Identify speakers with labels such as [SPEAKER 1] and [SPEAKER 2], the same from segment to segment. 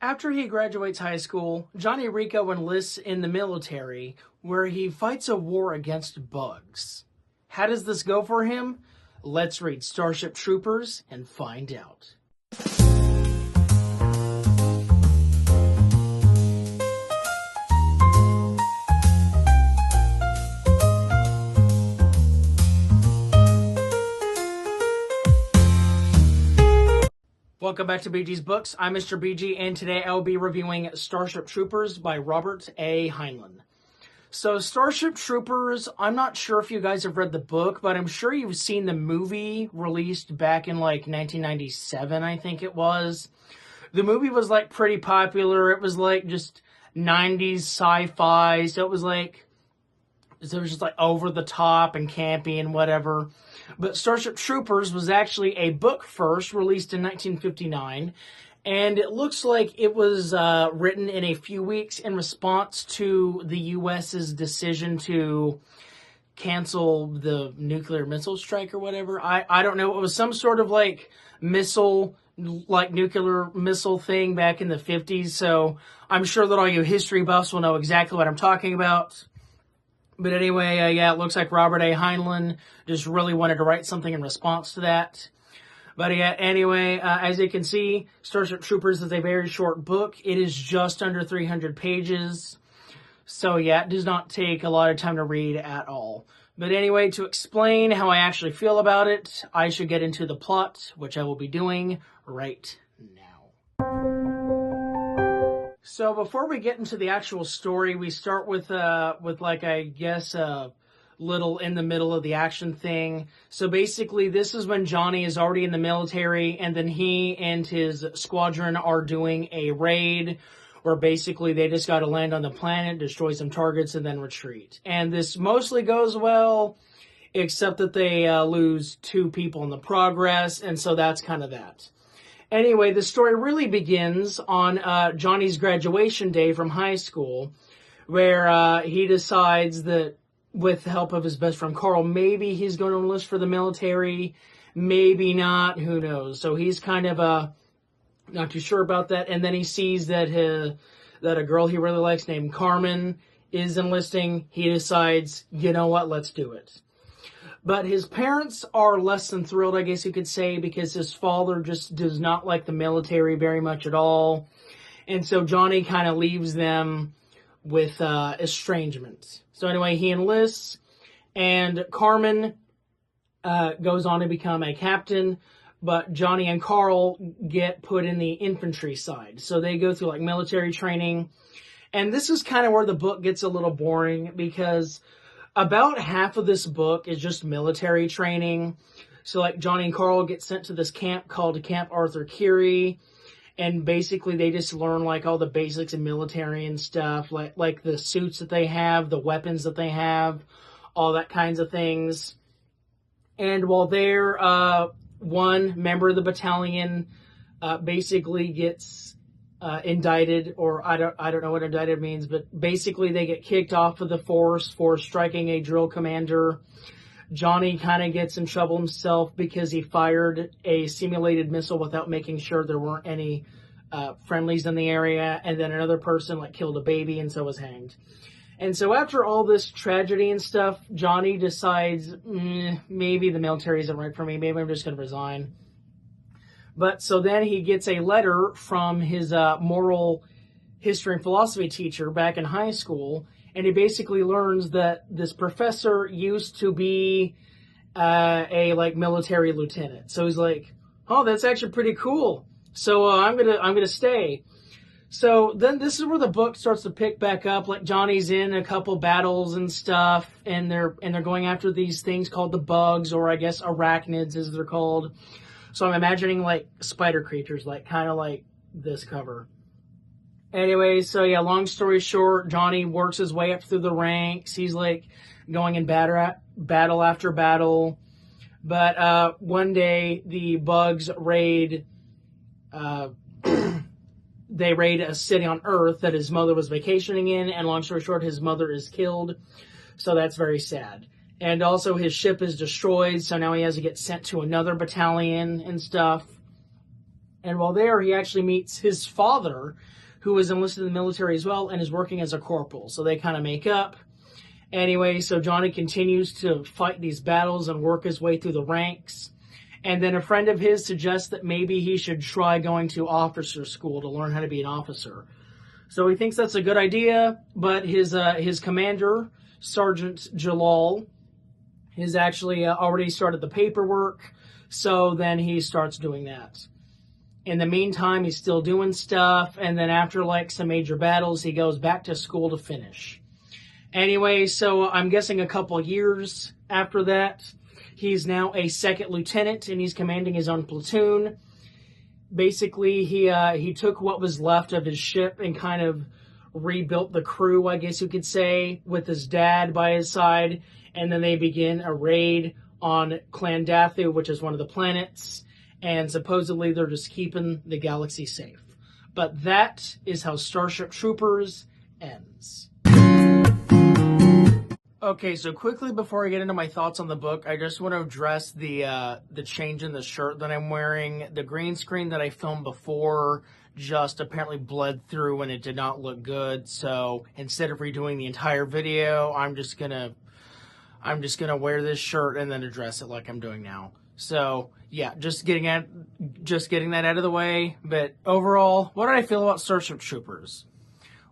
[SPEAKER 1] After he graduates high school, Johnnie Rico enlists in the military, where he fights a war against bugs. How does this go for him? Let's read Starship Troopers and find out. Welcome back to BG's Books. I'm Mr. BG, and today I will be reviewing Starship Troopers by Robert A. Heinlein. So, Starship Troopers, I'm not sure if you guys have read the book, but I'm sure you've seen the movie released back in, 1997, I think it was. The movie was, pretty popular. It was, just 90s sci-fi, so it was, just, over the top and campy and whatever. But Starship Troopers was actually a book first, released in 1959, and it looks like it was written in a few weeks in response to the U.S.'s decision to cancel the nuclear missile strike or whatever. I don't know. It was some sort of, missile, nuclear missile thing back in the 50s, so I'm sure that all you history buffs will know exactly what I'm talking about. But anyway, yeah, it looks like Robert A. Heinlein just really wanted to write something in response to that. But yeah, anyway, as you can see, Starship Troopers is a very short book. It is just under 300 pages. So yeah, it does not take a lot of time to read at all. But anyway, to explain how I actually feel about it, I should get into the plot, which I will be doing right now. So before we get into the actual story, we start with I guess a little in the middle of the action thing. So basically, this is when Johnny is already in the military, and then he and his squadron are doing a raid, where basically they just got to land on the planet, destroy some targets, and then retreat. And this mostly goes well, except that they lose 2 people in the progress, and so that's kind of that. Anyway, the story really begins on Johnny's graduation day from high school, where he decides that with the help of his best friend Carl, maybe he's going to enlist for the military, maybe not, who knows. So he's kind of not too sure about that, and then he sees that a girl he really likes named Carmen is enlisting. He decides, you know what, let's do it. But his parents are less than thrilled, I guess you could say, because his father just does not like the military very much at all. And so Johnny kind of leaves them with estrangement. So anyway, he enlists, and Carmen goes on to become a captain, but Johnny and Carl get put in the infantry side. So they go through military training. And this is kind of where the book gets a little boring, because about half of this book is just military training. So, Johnny and Carl get sent to this camp called Camp Arthur Currie, and basically they just learn, all the basics of military and stuff, like the suits that they have, the weapons that they have, all that kinds of things. And while they're, one member of the battalion basically gets indicted, or I don't know what indicted means, but basically they get kicked off of the force for striking a drill commander. Johnny kind of gets in trouble himself because he fired a simulated missile without making sure there weren't any friendlies in the area, and then another person killed a baby and so was hanged. And so after all this tragedy and stuff, Johnny decides, maybe the military isn't right for me, maybe I'm just going to resign. But so then he gets a letter from his moral history and philosophy teacher back in high school, and he basically learns that this professor used to be a military lieutenant. So he's like, oh, that's actually pretty cool. So I'm gonna stay. So then this is where the book starts to pick back up. Johnny's in a couple battles and stuff, and they're going after these things called the bugs, or I guess arachnids as they're called. So I'm imagining spider creatures, kind of like this cover. Anyway, so yeah, long story short, Johnny works his way up through the ranks. He's going in battle after battle. But one day the bugs raid they raid a city on Earth that his mother was vacationing in, and long story short, his mother is killed. So that's very sad. And also his ship is destroyed, so now he has to get sent to another battalion and stuff. And while there, he actually meets his father, who was enlisted in the military as well and is working as a corporal. So they kind of make up. Anyway, so Johnny continues to fight these battles and work his way through the ranks. And then a friend of his suggests that maybe he should try going to officer school to learn how to be an officer. So he thinks that's a good idea, but his commander, Sergeant Jalal, has actually already started the paperwork. So then he starts doing that. In the meantime, he's still doing stuff, and then after like some major battles, he goes back to school to finish. Anyway, so I'm guessing a couple years after that, he's now a second lieutenant, and he's commanding his own platoon. Basically, he took what was left of his ship and kind of rebuilt the crew, I guess you could say, with his dad by his side, and then they begin a raid on Clandathu, which is one of the planets, and supposedly they're just keeping the galaxy safe. But that is how Starship Troopers ends. Okay, so quickly before I get into my thoughts on the book, I just want to address the change in the shirt that I'm wearing. The green screen that I filmed before just apparently bled through and it did not look good. So instead of redoing the entire video, I'm just gonna wear this shirt and then address it like I'm doing now. So yeah, just getting that out of the way. But overall, what did I feel about Starship Troopers?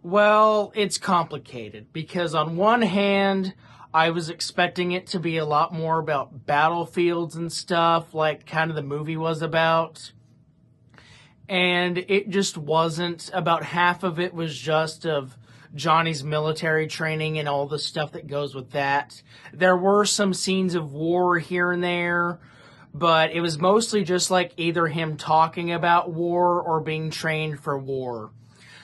[SPEAKER 1] Well, it's complicated because on one hand, I was expecting it to be a lot more about battlefields and stuff, like kind of the movie was about. And it just wasn't. About half of it was just of Johnny's military training and all the stuff that goes with that. There were some scenes of war here and there, but it was mostly just like either him talking about war or being trained for war.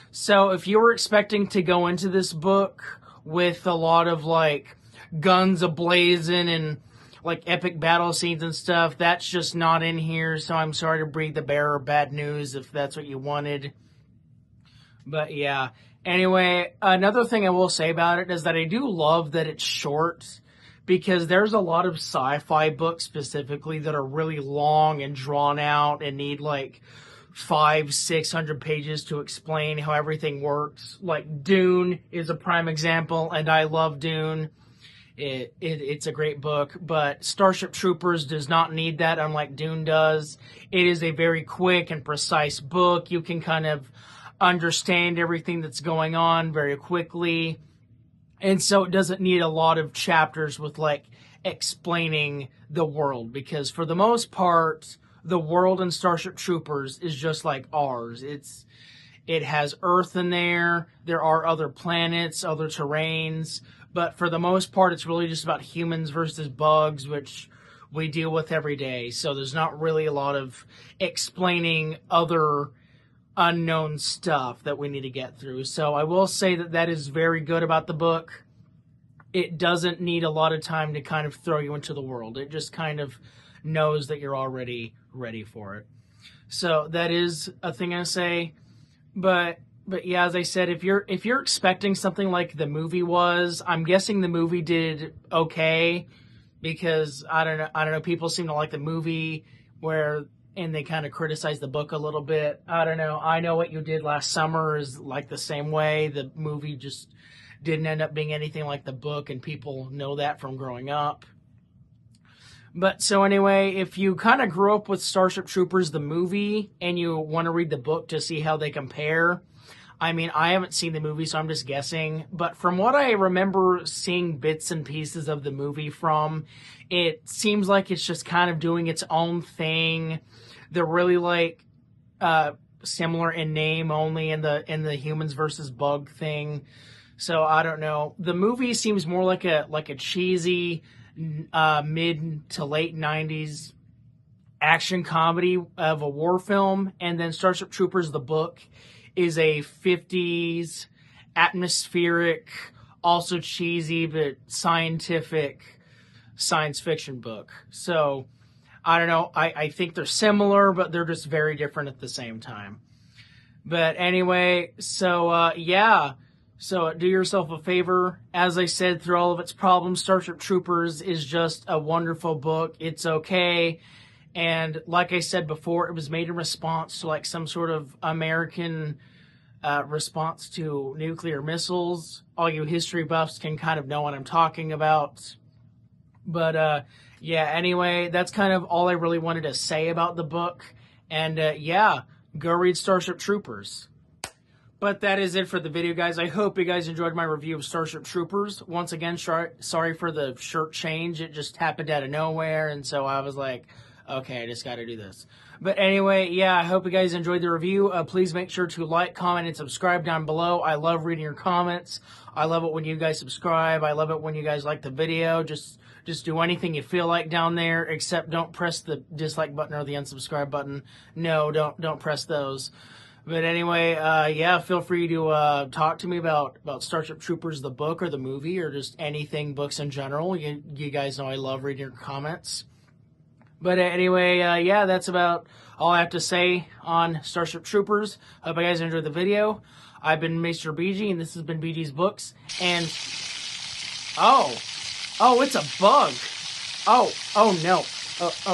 [SPEAKER 1] So if you were expecting to go into this book with a lot of like guns a-blazing and like epic battle scenes and stuff, that's just not in here. So I'm sorry to breathe the bearer of bad news if that's what you wanted. But yeah. Anyway, another thing I will say about it is that I do love that it's short, because there's a lot of sci-fi books specifically that are really long and drawn out and need like 500-600 pages to explain how everything works. Like Dune is a prime example, and I love Dune. It's a great book, but Starship Troopers does not need that, unlike Dune does. It is a very quick and precise book. You can kind of understand everything that's going on very quickly, and so it doesn't need a lot of chapters with like explaining the world, because for the most part, the world in Starship Troopers is just like ours. It has Earth in there. There are other planets, other terrains, but for the most part, it's really just about humans versus bugs, which we deal with every day. So there's not really a lot of explaining other unknown stuff that we need to get through. So I will say that that is very good about the book. It doesn't need a lot of time to kind of throw you into the world. It just kind of knows that you're already ready for it. So that is a thing I say. But yeah, as I said, if you're expecting something like the movie was, I'm guessing the movie did okay, because I don't know, people seem to like the movie and they kind of criticize the book a little bit. I don't know. I Know What You Did Last Summer is like the same way. The movie just didn't end up being anything like the book, and people know that from growing up. But so anyway, if you kind of grew up with Starship Troopers, the movie, and you want to read the book to see how they compare, I mean, I haven't seen the movie, so I'm just guessing. But from what I remember seeing bits and pieces of the movie from, it seems like it's just kind of doing its own thing. They're really like similar in name, only in the humans versus bug thing. So I don't know. The movie seems more like a cheesy mid to late 90s action comedy of a war film, and then Starship Troopers, the book, is a 50s atmospheric, also cheesy but scientific science fiction book. So I don't know. I think they're similar, but they're just very different at the same time. But anyway, so yeah. So do yourself a favor. As I said, through all of its problems, Starship Troopers is just a wonderful book. It's okay. And like I said before, it was made in response to like some sort of American response to nuclear missiles. All you history buffs can kind of know what I'm talking about. But yeah, anyway, that's kind of all I really wanted to say about the book. And yeah, go read Starship Troopers. But that is it for the video, guys. I hope you guys enjoyed my review of Starship Troopers. Once again, sorry for the shirt change. It just happened out of nowhere, and so I was like, okay, I just got to do this. But anyway, yeah, I hope you guys enjoyed the review. Please make sure to like, comment, and subscribe down below. I love reading your comments. I love it when you guys subscribe. I love it when you guys like the video. Just do anything you feel like down there, except don't press the dislike button or the unsubscribe button. No, don't press those. But anyway, yeah, feel free to talk to me about Starship Troopers, the book or the movie, or just anything books in general. You guys know I love reading your comments. But anyway, yeah, that's about all I have to say on Starship Troopers. Hope you guys enjoyed the video. I've been Mr. BG, and this has been BG's Books. And, oh, it's a bug. Oh no.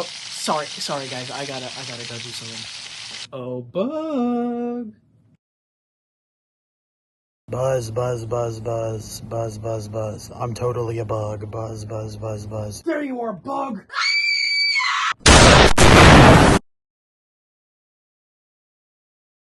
[SPEAKER 1] Sorry guys, I gotta go do something. Oh, bug.
[SPEAKER 2] Buzz, buzz, buzz, buzz, buzz, buzz, buzz. I'm totally a bug. Buzz, buzz, buzz, buzz.
[SPEAKER 1] There you are, bug.